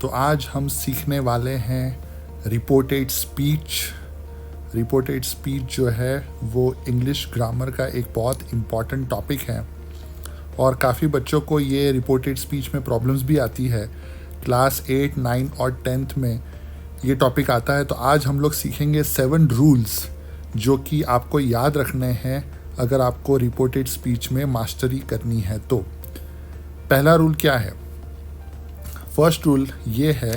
तो आज हम सीखने वाले हैं रिपोर्टेड स्पीच। रिपोर्टेड स्पीच जो है वो इंग्लिश ग्रामर का एक बहुत इम्पॉर्टेंट टॉपिक है और काफ़ी बच्चों को ये रिपोर्टेड स्पीच में प्रॉब्लम्स भी आती है। क्लास 8, 9 और 10th में ये टॉपिक आता है। तो आज हम लोग सीखेंगे 7 रूल्स जो कि आपको याद रखने हैं अगर आपको रिपोर्टेड स्पीच में मास्टरी करनी है। तो पहला रूल क्या है? फर्स्ट रूल ये है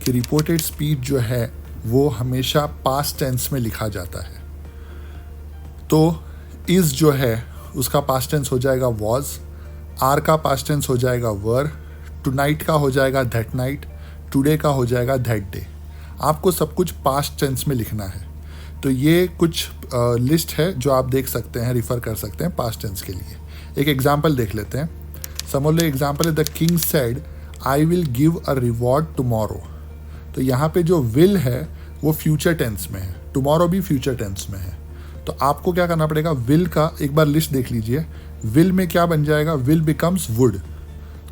कि रिपोर्टेड स्पीच जो है वो हमेशा पास्ट टेंस में लिखा जाता है। तो इस जो है उसका पास्ट टेंस हो जाएगा वॉज, आर का पास्ट टेंस हो जाएगा वर, टुनाइट का हो जाएगा दैट नाइट, टुडे का हो जाएगा दैट डे। आपको सब कुछ पास्ट टेंस में लिखना है। तो ये कुछ लिस्ट है जो आप देख सकते हैं, रिफ़र कर सकते हैं पास्ट टेंस के लिए। एक एग्जाम्पल देख लेते हैं। समझ लो एग्जाम्पल है the king said I will give a reward tomorrow. तो यहाँ पे जो विल है वो फ्यूचर टेंस में है, टुमारो भी फ्यूचर टेंस में है। तो आपको क्या करना पड़ेगा, विल का एक बार लिस्ट देख लीजिए। विल में क्या बन जाएगा, विल बिकम्स वुड।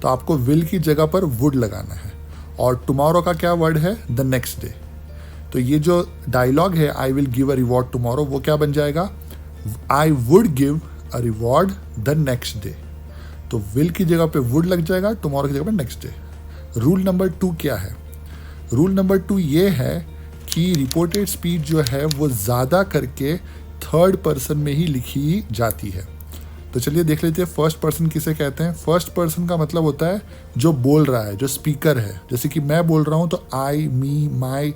तो आपको विल की जगह पर वुड लगाना है। और टुमारो का क्या वर्ड है, द नेक्स्ट डे। तो ये जो डायलॉग है I will give a reward tomorrow वो क्या बन जाएगा, I would give a reward the next day. तो विल की जगह पे वुड लग जाएगा, टुमारो की जगह पे नेक्स्ट डे। रूल नंबर 2 क्या है? रूल नंबर 2 ये है कि रिपोर्टेड स्पीच जो है वो ज़्यादा करके थर्ड पर्सन में ही लिखी जाती है। तो चलिए देख लेते हैं फर्स्ट पर्सन किसे कहते हैं। फर्स्ट पर्सन का मतलब होता है जो बोल रहा है, जो स्पीकर है। जैसे कि मैं बोल रहा हूँ तो आई, मी, माई,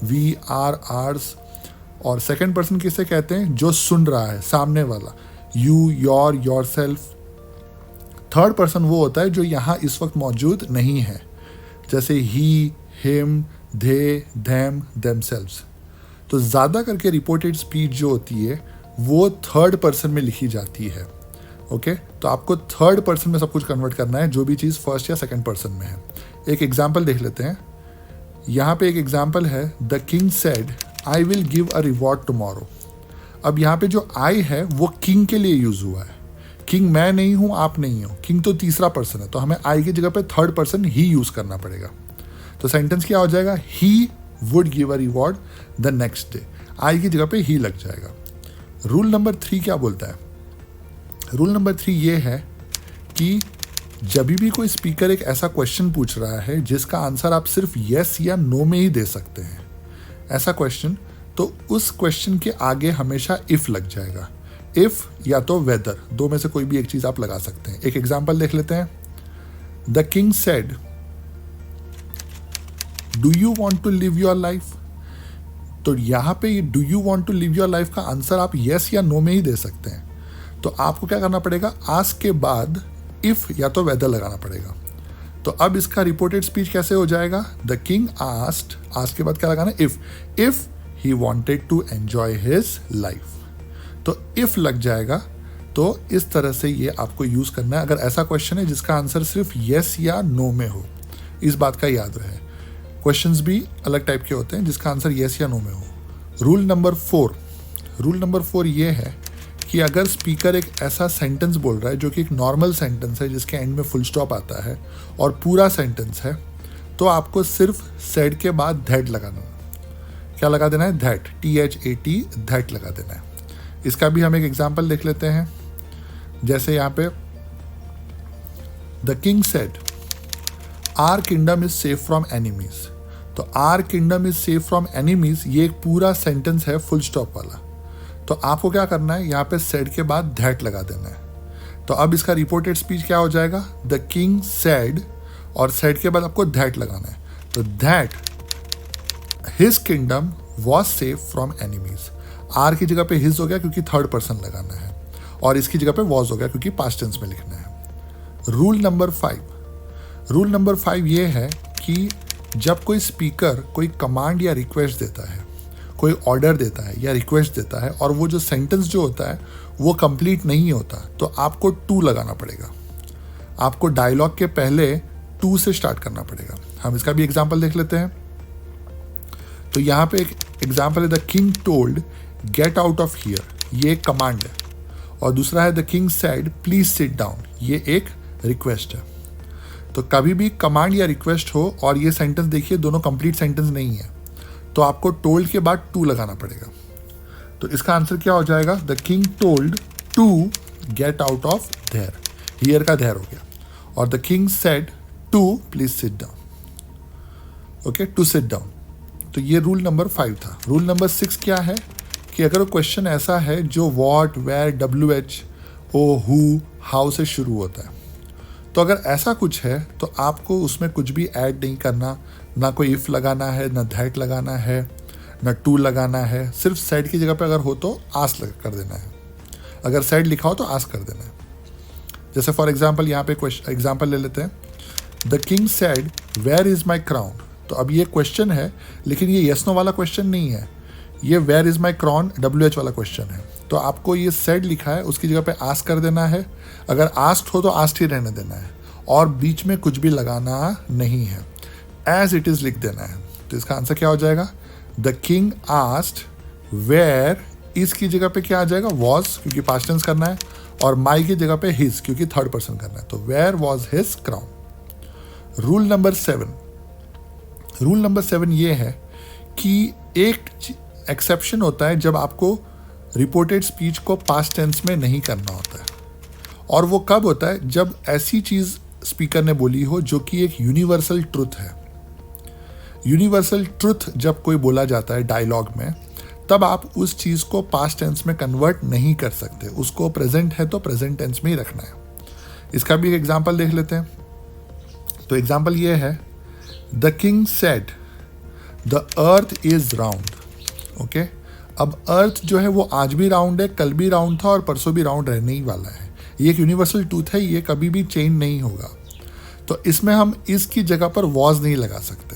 वी, आर, आर्स। और सेकंड पर्सन किसे कहते हैं, जो सुन रहा है, सामने वाला, you, your, your self. Third person वो होता है जो यहाँ इस वक्त मौजूद नहीं है, जैसे ही, हिम, दे, देम, देमसेल्व्स। तो ज़्यादा करके रिपोर्टेड स्पीच जो होती है वो थर्ड पर्सन में लिखी जाती है। ओके, तो आपको थर्ड पर्सन में सब कुछ कन्वर्ट करना है, जो भी चीज़ फर्स्ट या सेकंड पर्सन में है। एक एग्जाम्पल देख लेते हैं। यहाँ पे एक एग्जाम्पल है the king said I will give a reward tomorrow. अब यहाँ पे जो आई है वो किंग के लिए यूज़ हुआ है। किंग मैं नहीं हूँ, आप नहीं हो, किंग तो तीसरा पर्सन है। तो हमें आई की जगह पे थर्ड पर्सन ही यूज़ करना पड़ेगा। तो सेंटेंस क्या हो जाएगा, he would give a reward the next day. I की जगह पे ही लग जाएगा। रूल नंबर 3 क्या बोलता है? रूल नंबर 3 ये है कि जब भी कोई स्पीकर एक ऐसा क्वेश्चन पूछ रहा है जिसका आंसर आप सिर्फ यस या नो में ही दे सकते हैं, ऐसा क्वेश्चन, तो उस क्वेश्चन के आगे हमेशा इफ़ लग जाएगा। इफ़ या तो वेदर, दो में से कोई भी एक चीज़ आप लगा सकते हैं। एक एग्जाम्पल देख लेते हैं। The king said do you want to live your life. तो यहाँ पे do you want to live your life का आंसर आप यस या नो में ही दे सकते हैं। तो आपको क्या करना पड़ेगा, आस्क के बाद इफ़ या तो वेदर लगाना पड़ेगा। तो अब इसका रिपोर्टेड स्पीच कैसे हो जाएगा, द किंग आस्क्ड, आस्क के बाद क्या लगाना, if he wanted to enjoy his life. तो इफ़ लग जाएगा। तो इस तरह से ये आपको यूज़ करना है अगर ऐसा क्वेश्चन है जिसका आंसर सिर्फ यस या नो में हो। इस बात का याद रहे, क्वेश्चंस भी अलग टाइप के होते हैं जिसका आंसर यस या नो में हो। रूल नंबर 4 ये है कि अगर स्पीकर एक ऐसा सेंटेंस बोल रहा है जो कि एक नॉर्मल सेंटेंस है जिसके एंड में फुल स्टॉप आता है और पूरा सेंटेंस है, तो आपको सिर्फ सेड के बाद दैट लगाना है। क्या लगा देना है, दैट, THAT, दैट लगा देना है। इसका भी हम एक एग्जाम्पल देख लेते हैं। जैसे यहाँ पे the king said our kingdom is safe from enemies. तो our kingdom is safe from enemies ये एक पूरा सेंटेंस है फुल स्टॉप वाला। तो आपको क्या करना है, यहाँ पे सेड के बाद दैट लगा देना है। तो अब इसका रिपोर्टेड स्पीच क्या हो जाएगा, द किंग सेड, और सेड के बाद आपको दैट लगाना है। तो that his kingdom was safe from enemies. Are की जगह पे हिज हो गया क्योंकि थर्ड पर्सन लगाना है, और इसकी जगह पे वॉज हो गया क्योंकि पास्ट टेंस में लिखना है। रूल नंबर 5 ये है कि जब कोई स्पीकर कोई कमांड या रिक्वेस्ट देता है, कोई ऑर्डर देता है या रिक्वेस्ट देता है, और वो जो सेंटेंस जो होता है वो कंप्लीट नहीं होता, तो आपको टू लगाना पड़ेगा। आपको डायलॉग के पहले टू से स्टार्ट करना पड़ेगा। हम इसका भी एग्जाम्पल देख लेते हैं। तो यहाँ पे एक एग्जाम्पल है the king told gate out of here, ये एक कमांड है। और दूसरा है the king said please sit down, ये एक रिक्वेस्ट है। तो कभी भी कमांड या रिक्वेस्ट हो और ये सेंटेंस देखिए दोनों कंप्लीट सेंटेंस नहीं है, तो आपको टोल्ड के बाद टू लगाना पड़ेगा। तो इसका आंसर क्या हो जाएगा? The king told to get out of there, here का देयर हो गया। और the king said to please sit down, okay, to sit down. तो ये रूल नंबर 5 था। रूल नंबर 6 क्या है कि अगर क्वेश्चन ऐसा है जो व्हाट, वेयर, WH, ओ, हु, हाउ से शुरू होता है, तो अगर ऐसा कुछ है तो आपको उसमें कुछ भी ऐड नहीं करना, ना कोई इफ़ लगाना है, ना दैट लगाना है, ना टू लगाना है। सिर्फ सेड की जगह पे अगर हो तो आस कर देना है, अगर सेड लिखा हो तो आस कर देना है। जैसे फॉर एग्जाम्पल यहाँ पे एग्जाम्पल ले लेते हैं, the king said where is my crown. तो अब ये क्वेश्चन है, लेकिन ये यस नो वाला क्वेश्चन नहीं है, ये where is my crown WH वाला क्वेश्चन है। तो आपको ये सेड लिखा है, उसकी जगह पे आस्क कर देना है। अगर आस्क्ड हो तो आस्क्ड ही रहने देना है और बीच में कुछ भी लगाना नहीं है, एज इट इज़ लिख देना है। तो इसका आंसर क्या हो जाएगा? द किंग आस्क्ड वेयर, इसकी जगह पे क्या आ जाएगा? वॉज, क्योंकि पास्ट टेंस करना है, और माई की जगह पे हिज, क्योंकि थर्ड पर्सन करना है। तो where was his crown. Rule number 7 ये है कि एक एक्सेप्शन होता है जब आपको रिपोर्टेड स्पीच को पास्ट टेंस में नहीं करना होता है, और वो कब होता है? जब ऐसी चीज़ स्पीकर ने बोली हो जो कि एक यूनिवर्सल ट्रुथ है। यूनिवर्सल ट्रुथ जब कोई बोला जाता है डायलॉग में, तब आप उस चीज़ को पास्ट टेंस में कन्वर्ट नहीं कर सकते, उसको प्रेजेंट है तो प्रेजेंट टेंस में ही रखना है। इसका भी एक एग्जाम्पल देख लेते हैं। तो एग्जाम्पल ये है, the king said the earth is round. Okay, अब अर्थ जो है वो आज भी राउंड है, कल भी राउंड था और परसों भी राउंड रहने ही वाला है। ये एक यूनिवर्सल ट्रूथ है, ये कभी भी चेंज नहीं होगा। तो इसमें हम इसकी जगह पर वॉज नहीं लगा सकते।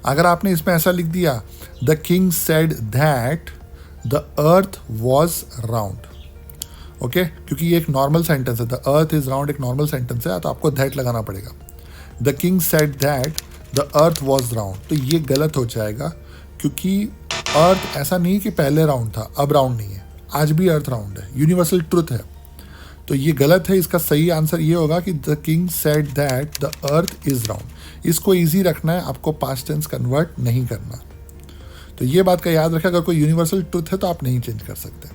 अगर आपने इसमें ऐसा लिख दिया, the king said that the earth was round, okay, क्योंकि ये एक नॉर्मल सेंटेंस है, द अर्थ इज राउंड एक नॉर्मल सेंटेंस है, तो आपको दैट लगाना पड़ेगा। The king said that the earth was round, तो ये गलत हो जाएगा, क्योंकि अर्थ ऐसा नहीं कि पहले राउंड था अब राउंड नहीं है, आज भी अर्थ राउंड है, यूनिवर्सल ट्रुथ है। तो ये गलत है। इसका सही आंसर ये होगा कि the king said that the earth is round. इसको इजी रखना है, आपको पास्ट टेंस कन्वर्ट नहीं करना। तो ये बात का याद रखें, अगर कोई यूनिवर्सल ट्रुथ है तो आप नहीं चेंज कर सकते।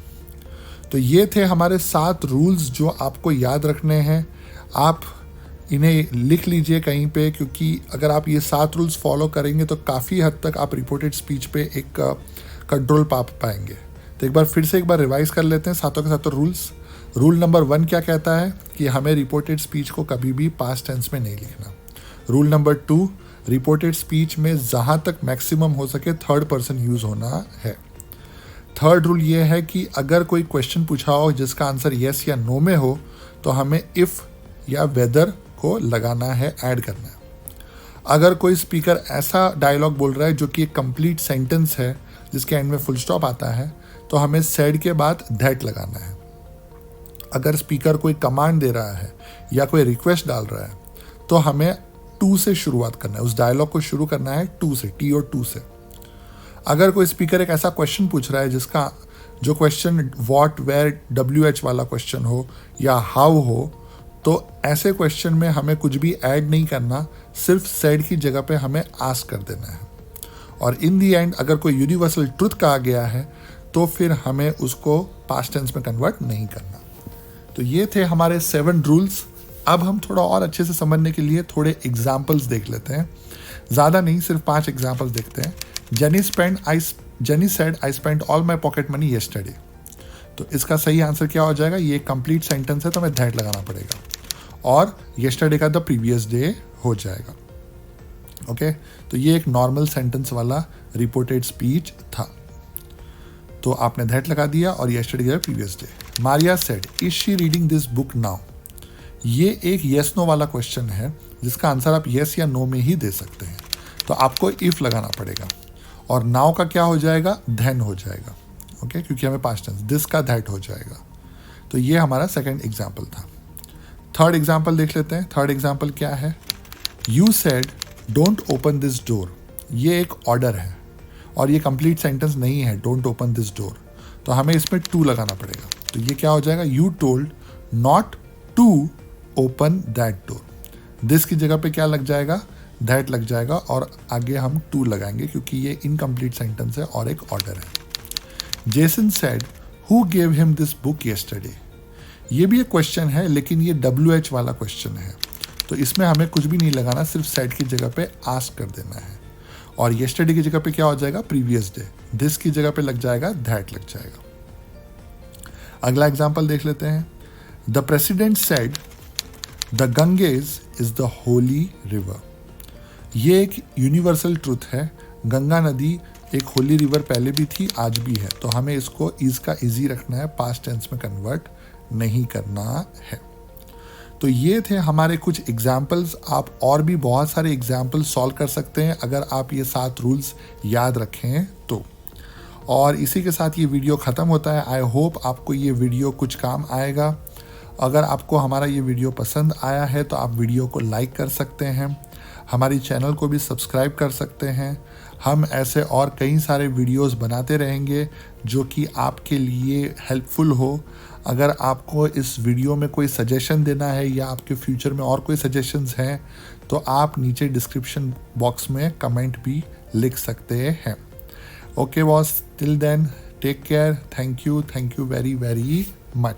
तो ये थे हमारे 7 रूल्स जो आपको याद रखने हैं। आप इन्हें लिख लीजिए कहीं पे, क्योंकि अगर आप ये 7 रूल्स फॉलो करेंगे तो काफ़ी हद तक आप रिपोर्टेड स्पीच पे एक कंट्रोल पा पाएंगे। तो एक बार फिर से एक बार रिवाइज कर लेते हैं सातों के सातों रूल्स। रूल नंबर 1 क्या कहता है कि हमें रिपोर्टेड स्पीच को कभी भी पास्ट टेंस में नहीं लिखना। रूल नंबर 2, रिपोर्टेड स्पीच में जहाँ तक मैक्सिमम हो सके थर्ड पर्सन यूज़ होना है। थर्ड रूल ये है कि अगर कोई क्वेश्चन पूछा हो जिसका आंसर येस या नो में हो, तो हमें इफ़ या वेदर को लगाना है, ऐड करना है। अगर कोई स्पीकर ऐसा डायलॉग बोल रहा है जो कि एक कंप्लीट सेंटेंस है जिसके एंड में फुल स्टॉप आता है, तो हमें सेड के बाद दैट लगाना है। अगर स्पीकर कोई कमांड दे रहा है या कोई रिक्वेस्ट डाल रहा है, तो हमें टू से शुरुआत करना है, उस डायलॉग को शुरू करना है टू से, टी और टू से। अगर कोई स्पीकर एक ऐसा क्वेश्चन पूछ रहा है जिसका जो क्वेश्चन व्हाट, वेयर, WH वाला क्वेश्चन हो या हाउ हो, तो ऐसे क्वेश्चन में हमें कुछ भी ऐड नहीं करना, सिर्फ सेड की जगह पे हमें आस्क कर देना है। और इन दी एंड अगर कोई यूनिवर्सल ट्रुथ कहा गया है तो फिर हमें उसको पास्ट टेंस में कन्वर्ट नहीं करना। तो ये थे हमारे 7 रूल्स। अब हम थोड़ा और अच्छे से समझने के लिए थोड़े एग्जाम्पल्स देख लेते हैं, ज़्यादा नहीं, सिर्फ 5 एग्जाम्पल्स देखते हैं। Jenny said I spent all my pocket money yesterday. तो इसका सही आंसर क्या हो जाएगा? ये कंप्लीट सेंटेंस है तो हमें दैट लगाना पड़ेगा, और येस्टरडे का द प्रीवियस डे हो जाएगा। ओके, तो ये एक नॉर्मल सेंटेंस वाला रिपोर्टेड स्पीच था, तो आपने दैट लगा दिया और येस्टरडे का previous day. Maria said is she reading this book now. ये एक येस नो वाला क्वेश्चन है जिसका आंसर आप येस या नो में ही दे सकते हैं, तो आपको इफ लगाना पड़ेगा, और नाउ का क्या हो जाएगा? देन हो जाएगा। ओके, क्योंकि हमें पास्ट टेंस, दिस का दैट हो जाएगा। तो ये हमारा सेकंड एग्जाम्पल था। थर्ड एग्जाम्पल देख लेते हैं। थर्ड एग्जाम्पल क्या है? You said don't open this door. ये एक ऑर्डर है और ये कंप्लीट सेंटेंस नहीं है, डोंट ओपन दिस डोर, तो हमें इसमें टू लगाना पड़ेगा। तो ये क्या हो जाएगा? You told not to open that door. This की जगह पे क्या लग जाएगा, दैट लग जाएगा, और आगे हम टू लगाएंगे क्योंकि ये इनकम्प्लीट सेंटेंस है और एक ऑर्डर है। Jason said who gave him this book yesterday. ये भी एक क्वेश्चन है लेकिन ये WH वाला क्वेश्चन है, तो इसमें हमें कुछ भी नहीं लगाना, सिर्फ सेड की जगह पे आस्क कर देना है। और येस्टरडे की जगह पे क्या हो जाएगा, प्रीवियस डे। दिस की जगह पे लग जाएगा, दैट लग जाएगा। अगला एग्जाम्पल देख लेते हैं। The president said the Ganges is the Holi river. ये एक यूनिवर्सल ट्रूथ है, गंगा नदी एक होली रिवर पहले भी थी, आज भी है, तो हमें इसको इज का इजी रखना है, पास्ट टेंस में कन्वर्ट नहीं करना है। तो ये थे हमारे कुछ एग्जाम्पल्स। आप और भी बहुत सारे एग्जाम्पल्स सॉल्व कर सकते हैं अगर आप ये 7 रूल्स याद रखें तो। और इसी के साथ ये वीडियो ख़त्म होता है। आई होप आपको ये वीडियो कुछ काम आएगा। अगर आपको हमारा ये वीडियो पसंद आया है तो आप वीडियो को लाइक कर सकते हैं, हमारी चैनल को भी सब्सक्राइब कर सकते हैं। हम ऐसे और कई सारे वीडियोस बनाते रहेंगे जो कि आपके लिए हेल्पफुल हो। अगर आपको इस वीडियो में कोई सजेशन देना है या आपके फ्यूचर में और कोई सजेशंस हैं तो आप नीचे डिस्क्रिप्शन बॉक्स में कमेंट भी लिख सकते हैं। Okay boss, till then take care, thank you very very much.